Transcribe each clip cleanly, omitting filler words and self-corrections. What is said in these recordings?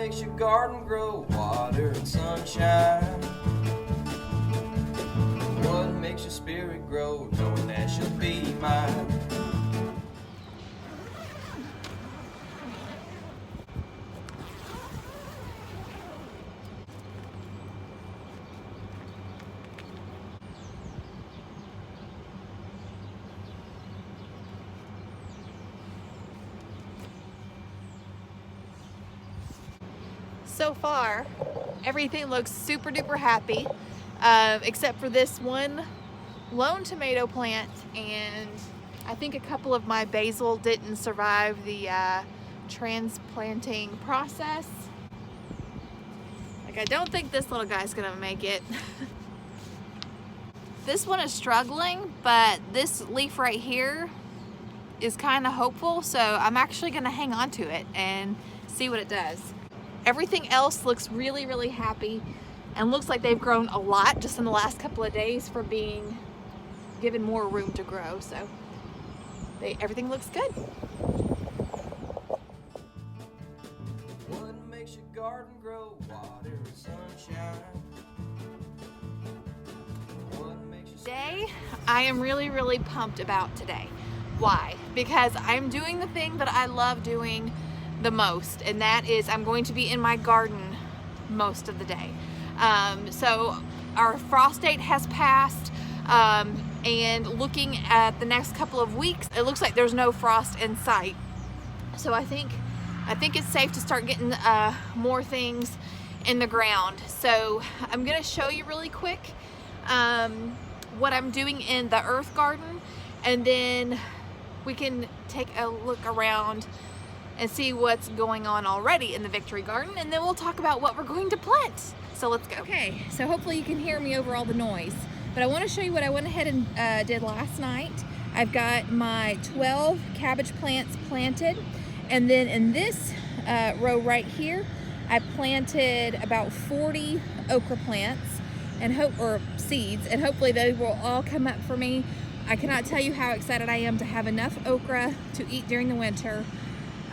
makes your garden grow? Water and sunshine. What makes your spirit grow? Knowing that she'll be mine. So far, everything looks super duper happy, except for this one lone tomato plant, and I think a couple of my basil didn't survive the transplanting process. Like, I don't think this little guy's gonna make it. This one is struggling, but this leaf right here is kind of hopeful, so I'm actually gonna hang on to it and see what it does. Everything else looks really, really happy and looks like they've grown a lot just in the last couple of days for being given more room to grow. So everything looks good. What makes your garden grow? Water and sunshine. What makes your Today, I am really, really pumped about today. Why? Because I'm doing the thing that I love doing the most, and that is I'm going to be in my garden most of the day. So our frost date has passed, and looking at the next couple of weeks, it looks like there's no frost in sight. So I think it's safe to start getting more things in the ground. So I'm gonna show you really quick what I'm doing in the earth garden, and then we can take a look around and see what's going on already in the victory garden, and then we'll talk about what we're going to plant. So let's go. Okay, so hopefully you can hear me over all the noise, but I want to show you what I went ahead and did last night. I've got my 12 cabbage plants planted, and then in this row right here, I planted about 40 okra plants or seeds, and hopefully they will all come up for me. I cannot tell you how excited I am to have enough okra to eat during the winter.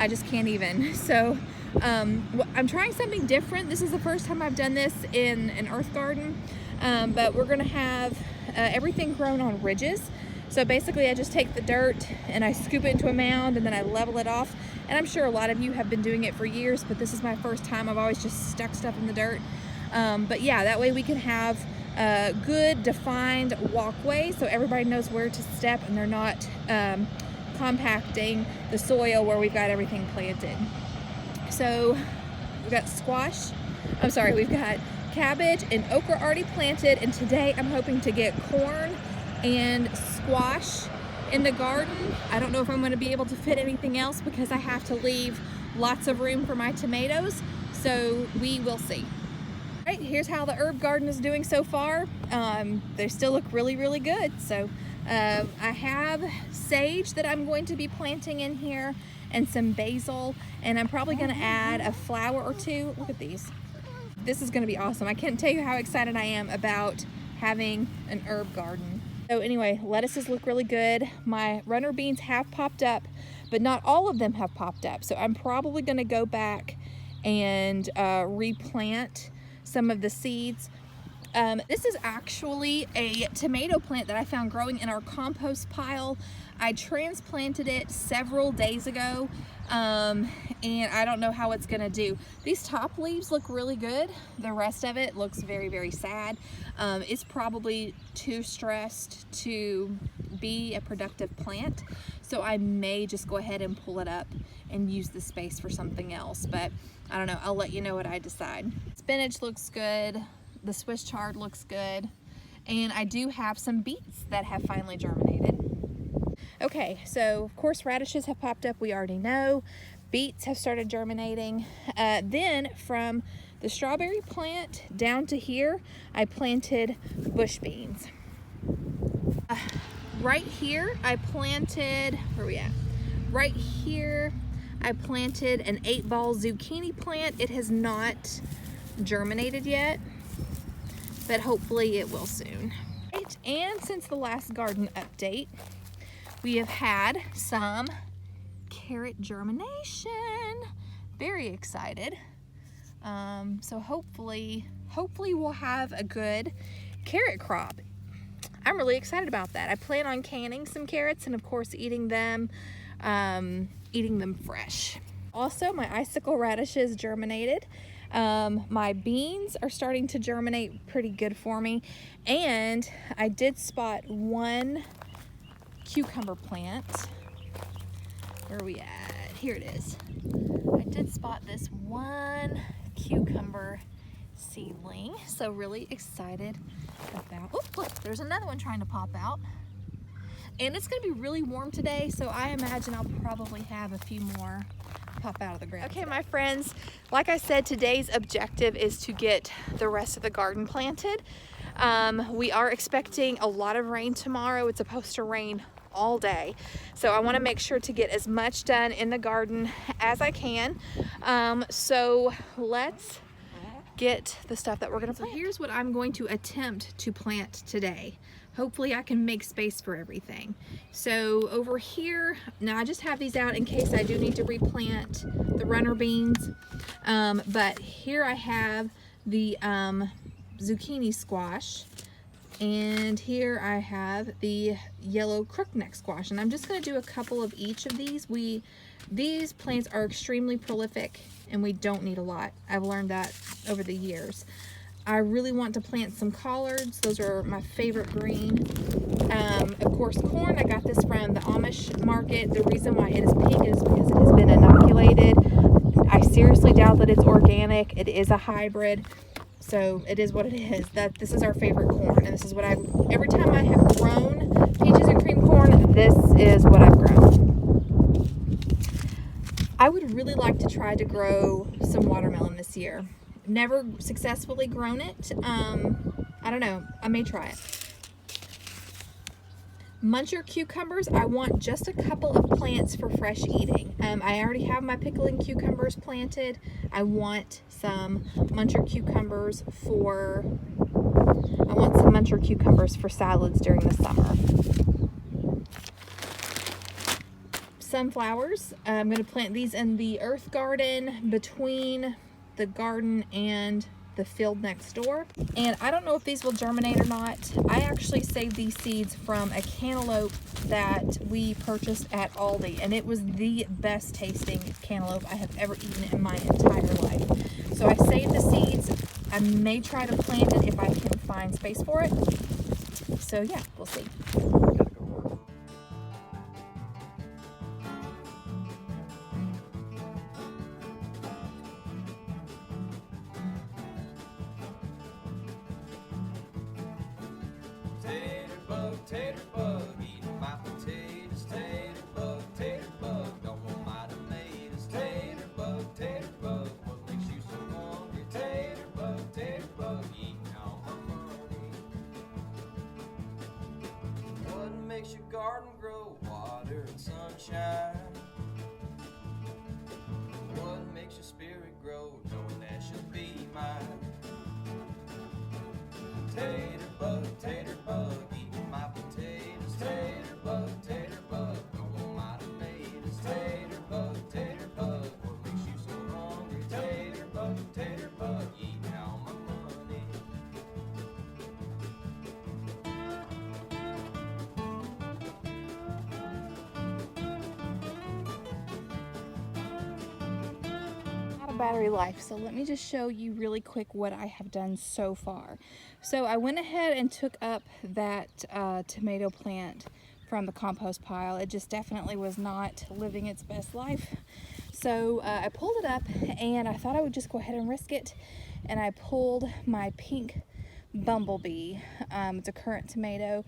I just can't even. So I'm trying something different. This is the first time I've done this in an earth garden, but we're gonna have everything grown on ridges. So basically I just take the dirt and I scoop it into a mound, and then I level it off. And I'm sure a lot of you have been doing it for years, but this is my first time. I've always just stuck stuff in the dirt. But yeah, that way we can have a good defined walkway so everybody knows where to step and they're not compacting the soil where we've got everything planted. So we've got we've got cabbage and okra already planted, and today I'm hoping to get corn and squash in the garden. I don't know if I'm going to be able to fit anything else because I have to leave lots of room for my tomatoes, so we will see. All right, here's how the herb garden is doing so far. They still look really, really good. So I have sage that I'm going to be planting in here, and some basil, and I'm probably going to add a flower or two. Look at these. This is going to be awesome. I can't tell you how excited I am about having an herb garden. So anyway, lettuces look really good. My runner beans have popped up, but not all of them have popped up. So I'm probably going to go back and replant some of the seeds. This is actually a tomato plant that I found growing in our compost pile. I transplanted it several days ago, and I don't know how it's gonna do. These top leaves look really good. The rest of it looks very, very sad. It's probably too stressed to be a productive plant, so I may just go ahead and pull it up and use the space for something else, but I don't know. I'll let you know what I decide. Spinach looks good. The Swiss chard looks good. And I do have some beets that have finally germinated. Okay, so of course radishes have popped up, we already know. Beets have started germinating. Then from the strawberry plant down to here, I planted bush beans. Right here, I planted, where are we at? Right here, I planted an 8-ball zucchini plant. It has not germinated yet, but hopefully it will soon. Right, and since the last garden update, we have had some carrot germination. Very excited. So hopefully we'll have a good carrot crop. I'm really excited about that. I plan on canning some carrots and of course eating them fresh. Also, my icicle radishes germinated. My beans are starting to germinate pretty good for me. And I did spot one cucumber plant. Where are we at? Here it is. I did spot this one cucumber seedling. So really excited about, oh look, there's another one trying to pop out. And it's gonna be really warm today, so I imagine I'll probably have a few more pop out of the ground. Okay, my friends, like I said, today's objective is to get the rest of the garden planted. We are expecting a lot of rain tomorrow. It's supposed to rain all day. So I wanna make sure to get as much done in the garden as I can. So let's get the stuff that we're gonna plant. So here's what I'm going to attempt to plant today. Hopefully I can make space for everything. So over here, now I just have these out in case I do need to replant the runner beans. But here I have the zucchini squash. And here I have the yellow crookneck squash. And I'm just gonna do a couple of each of these. These plants are extremely prolific and we don't need a lot. I've learned that over the years. I really want to plant some collards. Those are my favorite green. Of course, corn. I got this from the Amish market. The reason why it is pink is because it has been inoculated. I seriously doubt that it's organic. It is a hybrid. So it is what it is. This is our favorite corn, and this is what every time I have grown peaches and cream corn, this is what I've grown. I would really like to try to grow some watermelon this year. Never successfully grown it. I don't know, I may try it. Muncher cucumbers, I want just a couple of plants for fresh eating. I already have my pickling cucumbers planted. I want some muncher cucumbers for salads during the summer. Sunflowers, I'm going to plant these in the earth garden between the garden and the field next door. And I don't know if these will germinate or not. I actually saved these seeds from a cantaloupe that we purchased at Aldi, and it was the best tasting cantaloupe I have ever eaten in my entire life. So I saved the seeds. I may try to plant it if I can find space for it. So yeah, we'll see. Tater bug, eating my potatoes. Tater bug, don't want my tomatoes. Tater bug, what makes you so hungry? Tater bug, eating all my money. What makes your garden grow? Water and sunshine. What makes your spirit grow? Knowing that should be mine. Tater bug, eating my potatoes. Tater bug, don't want my tomatoes. Tater bug, what makes you so hungry? Tater bug, eating all my money. Out of battery life, so let me just show you really quick what I have done so far. So I went ahead and took up that tomato plant from the compost pile. It just definitely was not living its best life. So I pulled it up and I thought I would just go ahead and risk it. And I pulled my pink bumblebee. It's a currant tomato.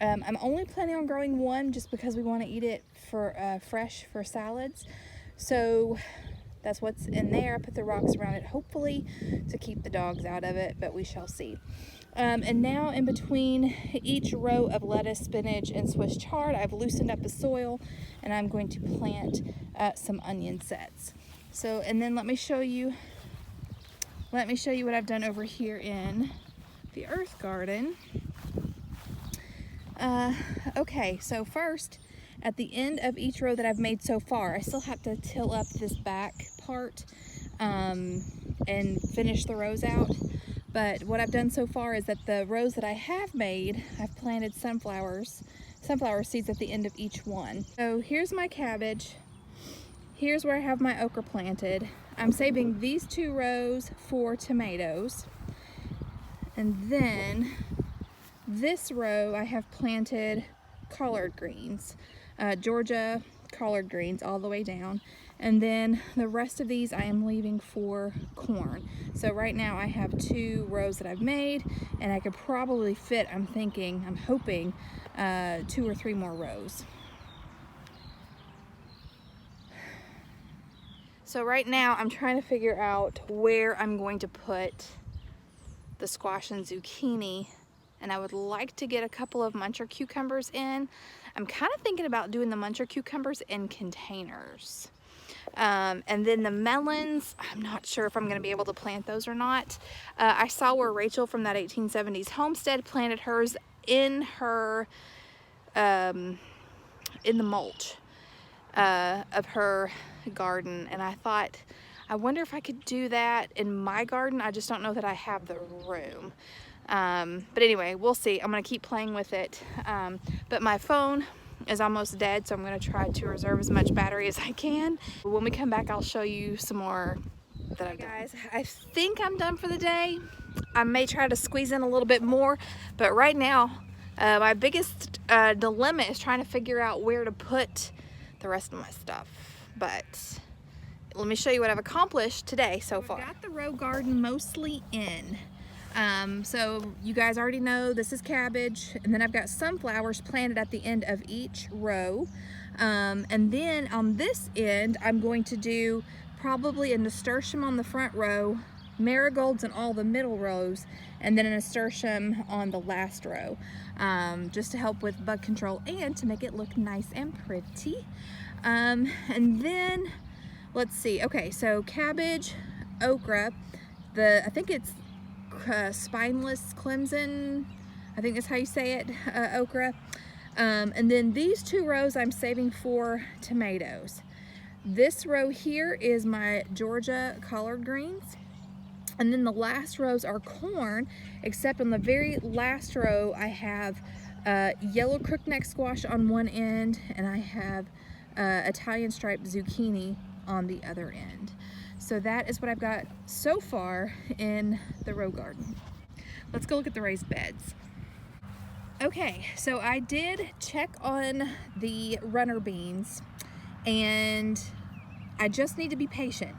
I'm only planning on growing one just because we want to eat it for fresh for salads. So that's what's in there. I put the rocks around it, hopefully to keep the dogs out of it, but we shall see. And now in between each row of lettuce, spinach, and Swiss chard, I've loosened up the soil and I'm going to plant some onion sets. So, and then let me show you what I've done over here in the earth garden. Okay, so first, at the end of each row that I've made so far, I still have to till up this back part. And and finish the rows out. But what I've done so far is that the rows that I have made, I've planted sunflower seeds at the end of each one. So here's my cabbage. Here's where I have my okra planted. I'm saving these 2 rows for tomatoes. And then this row I have planted collard greens, Georgia collard greens all the way down. And then the rest of these I am leaving for corn. So right now I have 2 rows that I've made, and I could probably fit, I'm hoping, 2 or 3 more rows. So right now I'm trying to figure out where I'm going to put the squash and zucchini, and I would like to get a couple of muncher cucumbers in. I'm kind of thinking about doing the muncher cucumbers in containers. And then the melons, I'm not sure if I'm going to be able to plant those or not. I saw where Rachel from that 1870s Homestead planted hers in her, in the mulch of her garden, and I thought, I wonder if I could do that in my garden. I just don't know that I have the room. But anyway, we'll see. I'm going to keep playing with it. But my phone is almost dead, so I'm going to try to reserve as much battery as I can. When we come back, I'll show you some more that I've done. Guys, I think I'm done for the day. I may try to squeeze in a little bit more, but right now, my biggest dilemma is trying to figure out where to put the rest of my stuff. But let me show you what I've accomplished today so far. I've got the row garden mostly in. So you guys already know this is cabbage, and then I've got sunflowers planted at the end of each row. And then on this end, I'm going to do probably a nasturtium on the front row, marigolds in all the middle rows, and then a nasturtium on the last row, just to help with bug control and to make it look nice and pretty. And then let's see. Okay, so cabbage, okra, I think it's spineless clemson, I think that's how you say it, okra. And then these 2 rows I'm saving for tomatoes. This row here is my Georgia collard greens. And then the last rows are corn, except on the very last row I have yellow crookneck squash on one end, and I have Italian striped zucchini on the other end. So that is what I've got so far in the row garden. Let's go look at the raised beds. Okay, so I did check on the runner beans, and I just need to be patient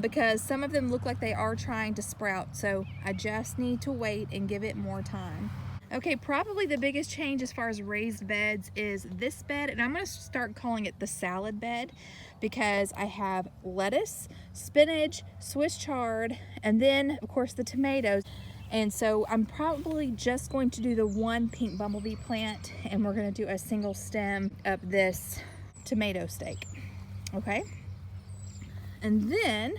because some of them look like they are trying to sprout, so I just need to wait and give it more time. Okay, probably the biggest change as far as raised beds is this bed, and I'm going to start calling it the salad bed because I have lettuce, spinach, Swiss chard, and then of course the tomatoes. And so I'm probably just going to do the 1 pink bumblebee plant, and we're going to do a single stem of this tomato stake. Okay, and then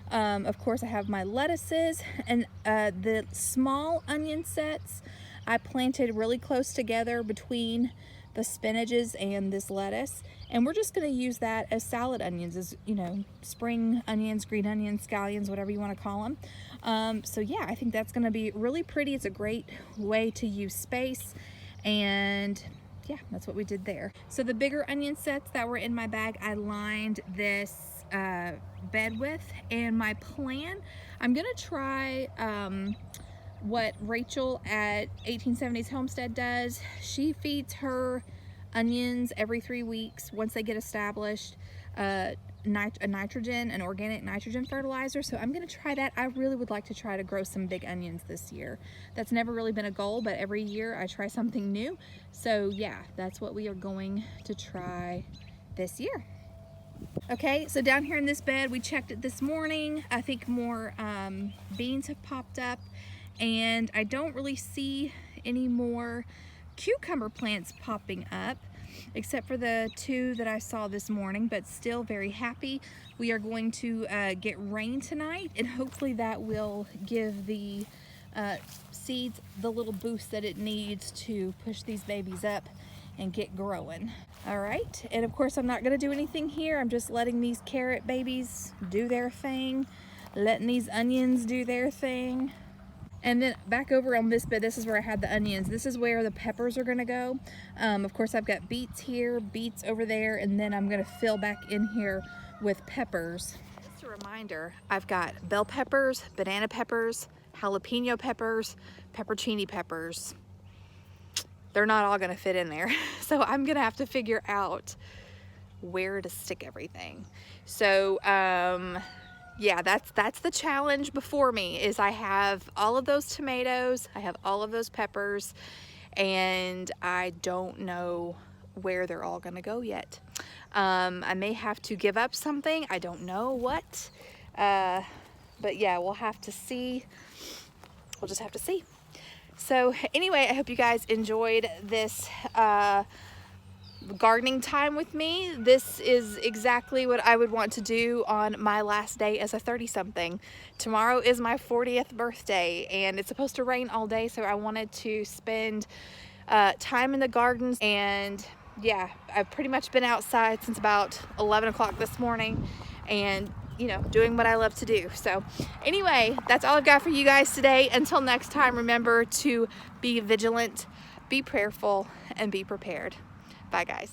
of course I have my lettuces, and the small onion sets I planted really close together between the spinaches and this lettuce, and we're just going to use that as salad onions, as you know, spring onions, green onions, scallions, whatever you want to call them. So yeah, I think that's going to be really pretty. It's a great way to use space, and yeah, that's what we did there. So the bigger onion sets that were in my bag, I lined this bed with, and my plan, I'm gonna try what Rachel at 1870s Homestead does. She feeds her onions every 3 weeks once they get established an organic nitrogen fertilizer. So I'm going to try that. I really would like to try to grow some big onions this year. That's never really been a goal, but every year I try something new. So yeah, that's what we are going to try this year. Okay, so down here in this bed, we checked it this morning. I think more beans have popped up, and I don't really see any more cucumber plants popping up except for the 2 that I saw this morning, but still very happy. We are going to get rain tonight, and hopefully that will give the seeds the little boost that it needs to push these babies up and get growing. All right, and of course I'm not going to do anything here. I'm just letting these carrot babies do their thing. letting these onions do their thing. And then back over on this bed, this is where I had the onions. This is where the peppers are gonna go. Of course, I've got beets here, beets over there, and then I'm gonna fill back in here with peppers. Just a reminder, I've got bell peppers, banana peppers, jalapeno peppers, peppercini peppers. They're not all gonna fit in there. So I'm gonna have to figure out where to stick everything. So, yeah, that's the challenge before me, is I have all of those tomatoes, I have all of those peppers, and I don't know where they're all gonna go yet. I may have to give up something, I don't know what, but yeah, we'll have to see. We'll just have to see. So anyway, I hope you guys enjoyed this gardening time with me. This is exactly what I would want to do on my last day as a 30-something. Tomorrow is my 40th birthday, and it's supposed to rain all day, so I wanted to spend time in the gardens. And yeah, I've pretty much been outside since about 11 o'clock this morning, and you know, doing what I love to do. So anyway, that's all I've got for you guys today. Until next time, remember to be vigilant, be prayerful, and be prepared. Bye, guys.